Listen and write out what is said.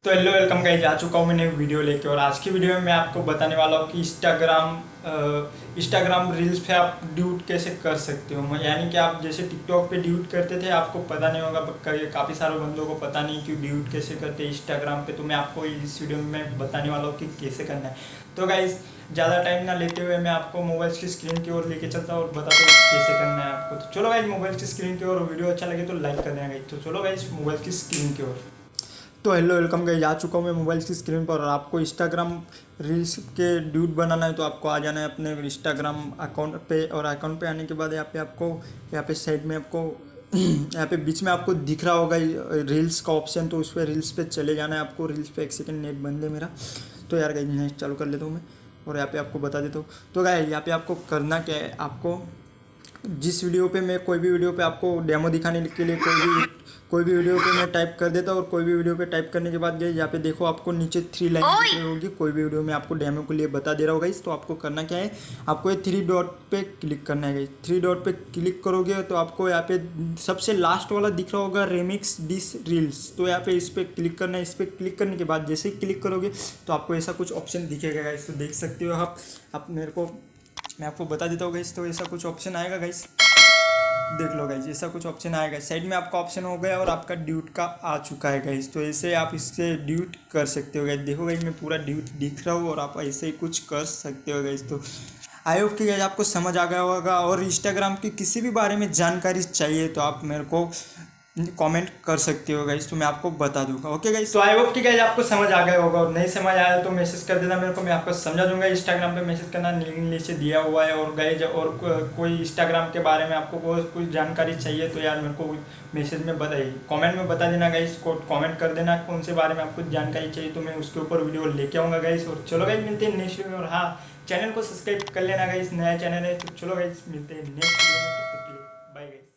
तो hello welcome guys, आ चुका हूँ मैंने वीडियो लेके। और आज की वीडियो में मैं आपको बताने वाला हूँ कि इंस्टाग्राम रील्स पे आप ड्यूट कैसे कर सकते हो। यानी कि आप जैसे टिकटॉक पे ड्यूट करते थे, आपको पता नहीं होगा, काफ़ी सारे बंदों को पता नहीं कि ड्यूट कैसे करते हैं इंस्टाग्राम पे। तो मैं आपको इस वीडियो में मैं बताने वाला हूँ कि कैसे करना है। तो गाइस ज़्यादा टाइम ना लेते हुए मैं आपको मोबाइल की स्क्रीन की ओर लेके चलता हूँ और बताता हूँ कैसे करना है आपको। तो चलो गाइस मोबाइल की स्क्रीन की ओर, वीडियो अच्छा लगे तो लाइक कर देना गाइस। तो चलो गाइस मोबाइल की स्क्रीन की ओर। तो हेलो वेलकम गाइस, आ चुका हूँ मैं मोबाइल की स्क्रीन पर। और आपको इंस्टाग्राम रील्स के ड्यूट बनाना है तो आपको आ जाना है अपने इंस्टाग्राम अकाउंट पे। और अकाउंट पे आने के बाद यहाँ पे आपको, यहाँ पे साइड में आपको यहाँ पे बीच में आपको दिख रहा होगा रील्स का ऑप्शन। तो उस पर रील्स पे चले जाना है आपको। रील्स पे एक सेकंड, नेट बंद है मेरा। तो यार गाइस नेट चालू कर लेता हूँ मैं और यहाँ पे आपको बता देता हूँ। तो गाइस यहाँ पे आपको करना क्या है, आपको जिस वीडियो पे मैं कोई भी वीडियो पे आपको डेमो दिखाने के लिए कोई भी वीडियो पे मैं टाइप कर देता हूँ। और कोई भी वीडियो पे टाइप करने के बाद गई यहाँ पे देखो आपको नीचे 3 लाइन दिख रही होगी। कोई भी वीडियो में आपको डेमो के लिए बता दे रहा होगा इस। तो आपको करना क्या है, आपको ये 3 डॉट पे क्लिक करना है। 3 डॉट पे क्लिक करोगे तो आपको यहाँ पे सबसे लास्ट वाला दिख रहा होगा रेमिक्स डिस रील्स। तो यहाँ पे इस पर क्लिक करना है। इस पर क्लिक करने के बाद जैसे ही क्लिक करोगे तो आपको ऐसा कुछ ऑप्शन दिखेगा गाइस। तो देख सकते हो आप मेरे को, मैं आपको बता देता हूँ गाइस। तो ऐसा कुछ ऑप्शन आएगा गाइस, देख लो गाइस ऐसा कुछ ऑप्शन आएगा। साइड में आपका ऑप्शन हो गया और आपका ड्यूट का आ चुका है गाइस। तो ऐसे आप इससे ड्यूट कर सकते हो गाइस। देखो गाइस मैं पूरा ड्यूट दिख रहा हूँ और आप ऐसे ही कुछ कर सकते हो गाइस। तो आई होप कि गाइस आपको समझ आ गया होगा। और इंस्टाग्राम की किसी भी बारे में जानकारी चाहिए तो आप मेरे को कमेंट कर सकते हो गाइस, तो मैं आपको बता दूंगा। ओके गाइस, तो आई होप कि गाइस आपको समझ आ गया होगा। और नहीं समझ आया तो मैसेज कर देना मेरे को, मैं आपको समझा दूंगा। इंस्टाग्राम पे मैसेज करना लिंक नीचे दिया हुआ है। और गाइस और कोई इंस्टाग्राम के बारे में आपको कुछ जानकारी चाहिए तो यार मेरे को मैसेज में बताइए, कमेंट में बता देना गाइस। को कमेंट कर देना कौन से बारे में आपको जानकारी चाहिए, तो मैं उसके ऊपर वीडियो लेके आऊँगा गाइस। और चलो गाइस मिलते हैं नेक्स्ट वीडियो में। और हाँ, चैनल को सब्सक्राइब कर लेना गाइस, नया चैनल है। तो चलो गाइस मिलते हैं नेक्स्ट वीडियो में, तब तक के लिए बाय गाइस।